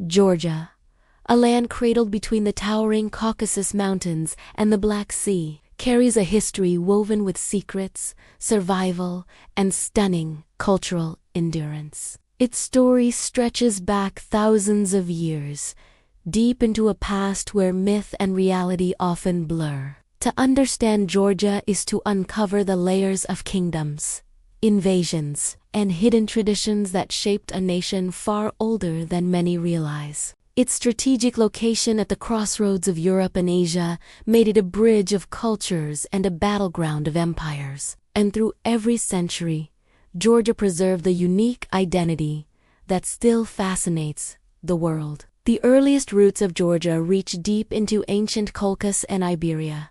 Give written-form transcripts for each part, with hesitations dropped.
Georgia, a land cradled between the towering Caucasus Mountains and the Black Sea, carries a history woven with secrets, survival, and stunning cultural endurance. Its story stretches back thousands of years, deep into a past where myth and reality often blur. To understand Georgia is to uncover the layers of kingdoms, invasions, and hidden traditions that shaped a nation far older than many realize. Its strategic location at the crossroads of Europe and Asia made it a bridge of cultures and a battleground of empires. And through every century, Georgia preserved the unique identity that still fascinates the world. The earliest roots of Georgia reach deep into ancient Colchis and Iberia,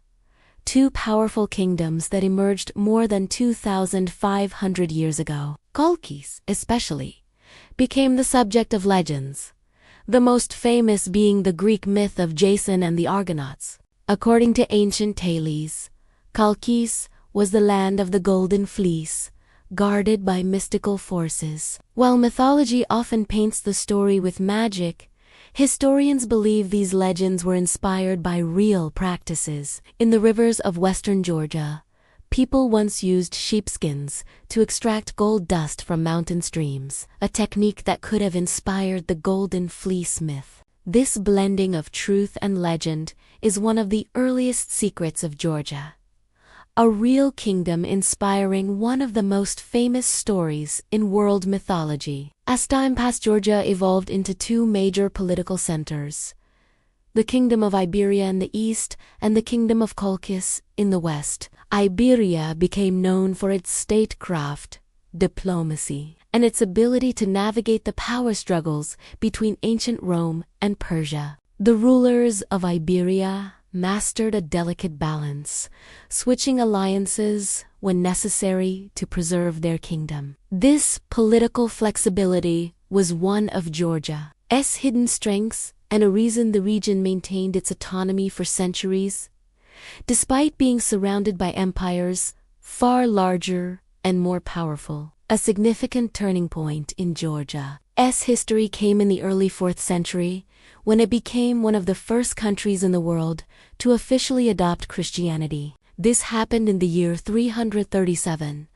two powerful kingdoms that emerged more than 2,500 years ago. Colchis, especially, became the subject of legends, the most famous being the Greek myth of Jason and the Argonauts. According to ancient tales, Colchis was the land of the Golden Fleece, guarded by mystical forces. While mythology often paints the story with magic, historians believe these legends were inspired by real practices. In the rivers of western Georgia, people once used sheepskins to extract gold dust from mountain streams, a technique that could have inspired the Golden Fleece myth. This blending of truth and legend is one of the earliest secrets of Georgia, a real kingdom inspiring one of the most famous stories in world mythology. As time passed, Georgia evolved into two major political centers: the Kingdom of Iberia in the east and the Kingdom of Colchis in the west. Iberia became known for its statecraft, diplomacy, and its ability to navigate the power struggles between ancient Rome and Persia. The rulers of Iberia mastered a delicate balance, switching alliances when necessary to preserve their kingdom. This political flexibility was one of Georgia's hidden strengths and a reason the region maintained its autonomy for centuries, despite being surrounded by empires far larger and more powerful. A significant turning point in Georgia's history came in the early 4th century, when it became one of the first countries in the world to officially adopt Christianity. This happened in the year 337,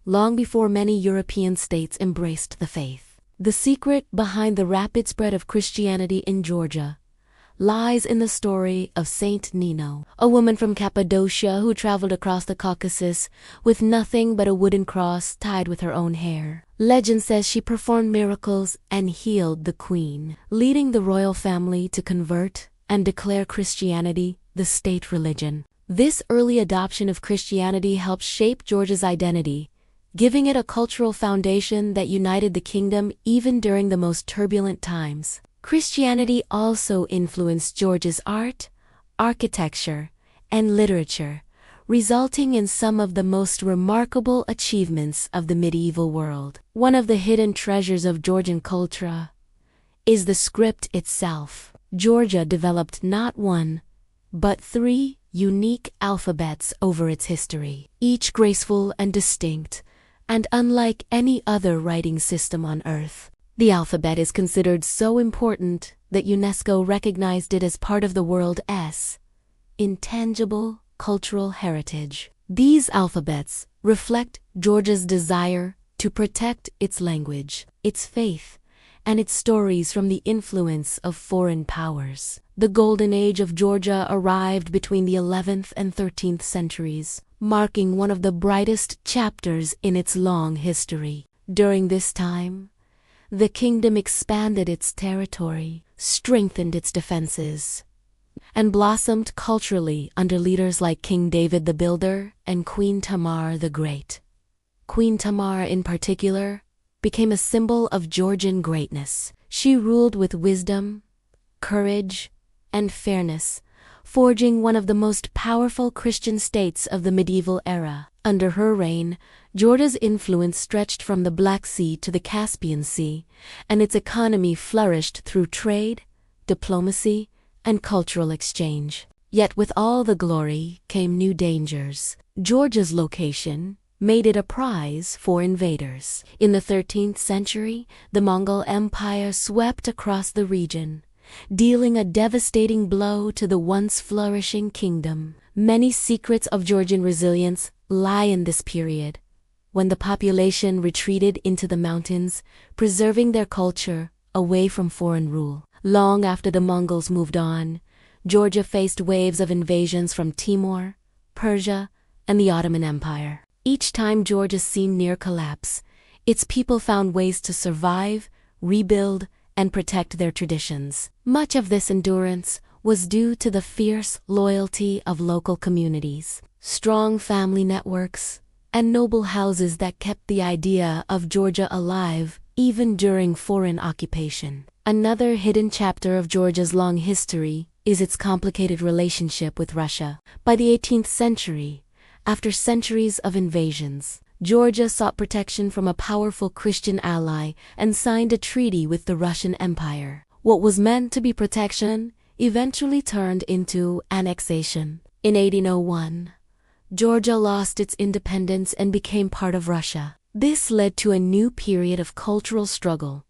long before many European states embraced the faith. The secret behind the rapid spread of Christianity in Georgia lies in the story of Saint Nino, a woman from Cappadocia who traveled across the Caucasus with nothing but a wooden cross tied with her own hair. Legend says she performed miracles and healed the queen, leading the royal family to convert and declare Christianity the state religion. This early adoption of Christianity helped shape Georgia's identity, giving it a cultural foundation that united the kingdom even during the most turbulent times. Christianity also influenced Georgia's art, architecture, and literature, resulting in some of the most remarkable achievements of the medieval world. One of the hidden treasures of Georgian culture is the script itself. Georgia developed not one, but 3 unique alphabets over its history, each graceful and distinct, and unlike any other writing system on Earth. The alphabet is considered so important that UNESCO recognized it as part of the world's intangible cultural heritage. These alphabets reflect Georgia's desire to protect its language, its faith, and its stories from the influence of foreign powers. The Golden Age of Georgia arrived between the 11th and 13th centuries, marking one of the brightest chapters in its long history. During this time, the kingdom expanded its territory, strengthened its defenses, and blossomed culturally under leaders like King David the Builder and Queen Tamar the Great. Queen Tamar, in particular, became a symbol of Georgian greatness. She ruled with wisdom, courage, and fairness, forging one of the most powerful Christian states of the medieval era. Under her reign, Georgia's influence stretched from the Black Sea to the Caspian Sea, and its economy flourished through trade, diplomacy, and cultural exchange. Yet with all the glory came new dangers. Georgia's location, made it a prize for invaders. In the 13th century, the Mongol Empire swept across the region, dealing a devastating blow to the once flourishing kingdom. Many secrets of Georgian resilience lie in this period, when the population retreated into the mountains, preserving their culture away from foreign rule. Long after the Mongols moved on, Georgia faced waves of invasions from Timor, Persia, and the Ottoman Empire. Each time Georgia seemed near collapse, its people found ways to survive, rebuild, and protect their traditions. Much of this endurance was due to the fierce loyalty of local communities, strong family networks, and noble houses that kept the idea of Georgia alive even during foreign occupation. Another hidden chapter of Georgia's long history is its complicated relationship with Russia. By the 18th century, after centuries of invasions, Georgia sought protection from a powerful Christian ally and signed a treaty with the Russian Empire. What was meant to be protection eventually turned into annexation. In 1801, Georgia lost its independence and became part of Russia. This led to a new period of cultural struggle,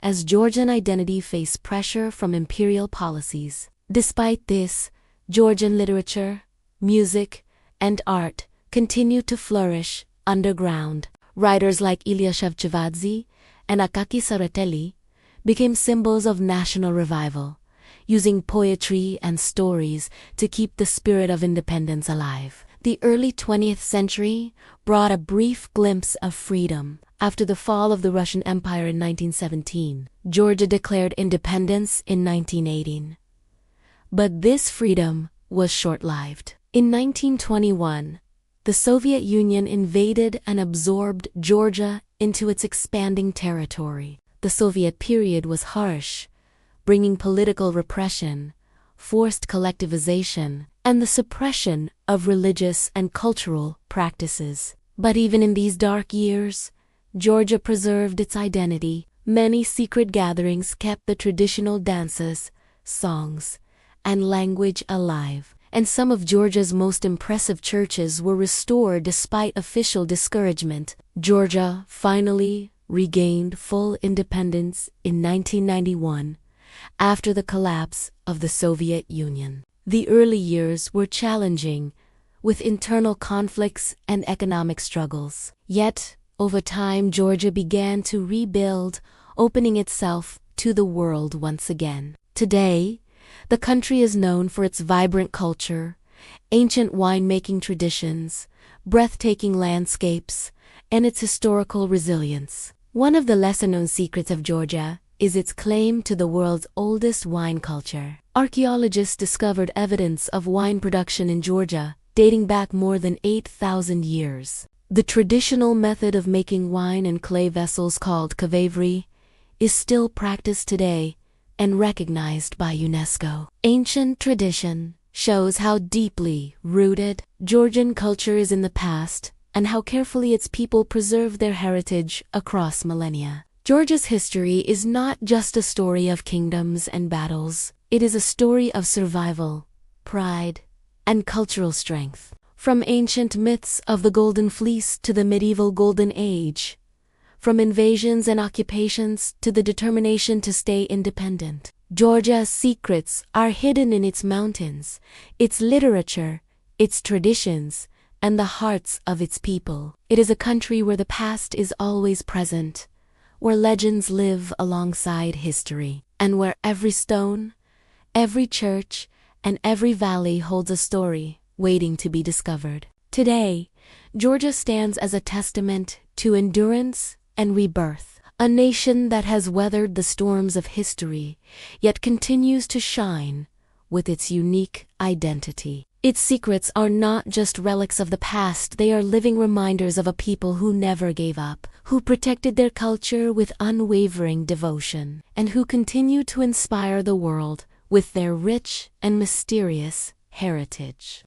as Georgian identity faced pressure from imperial policies. Despite this, Georgian literature, music, and art continued to flourish underground. Writers like Ilya Shevchevadze and Akaki Tsereteli became symbols of national revival, using poetry and stories to keep the spirit of independence alive. The early 20th century brought a brief glimpse of freedom. After the fall of the Russian Empire in 1917, Georgia declared independence in 1918. But this freedom was short-lived. In 1921, the Soviet Union invaded and absorbed Georgia into its expanding territory. The Soviet period was harsh, bringing political repression, forced collectivization, and the suppression of religious and cultural practices. But even in these dark years, Georgia preserved its identity. Many secret gatherings kept the traditional dances, songs, and language alive, and some of Georgia's most impressive churches were restored despite official discouragement. Georgia finally regained full independence in 1991 after the collapse of the Soviet Union. The early years were challenging, with internal conflicts and economic struggles. Yet, over time, Georgia began to rebuild, opening itself to the world once again. Today, the country is known for its vibrant culture, ancient winemaking traditions, breathtaking landscapes, and its historical resilience. One of the lesser-known secrets of Georgia is its claim to the world's oldest wine culture. Archaeologists discovered evidence of wine production in Georgia dating back more than 8,000 years. The traditional method of making wine in clay vessels called kvavery is still practiced today and recognized by UNESCO. Ancient tradition shows how deeply rooted Georgian culture is in the past and how carefully its people preserve their heritage across millennia. Georgia's history is not just a story of kingdoms and battles. It is a story of survival, pride, and cultural strength. From ancient myths of the Golden Fleece to the medieval Golden Age, from invasions and occupations to the determination to stay independent, Georgia's secrets are hidden in its mountains, its literature, its traditions, and the hearts of its people. It is a country where the past is always present, where legends live alongside history, and where every stone, every church, and every valley holds a story waiting to be discovered. Today, Georgia stands as a testament to endurance and rebirth, a nation that has weathered the storms of history, yet continues to shine with its unique identity. Its secrets are not just relics of the past, they are living reminders of a people who never gave up, who protected their culture with unwavering devotion, and who continue to inspire the world with their rich and mysterious heritage.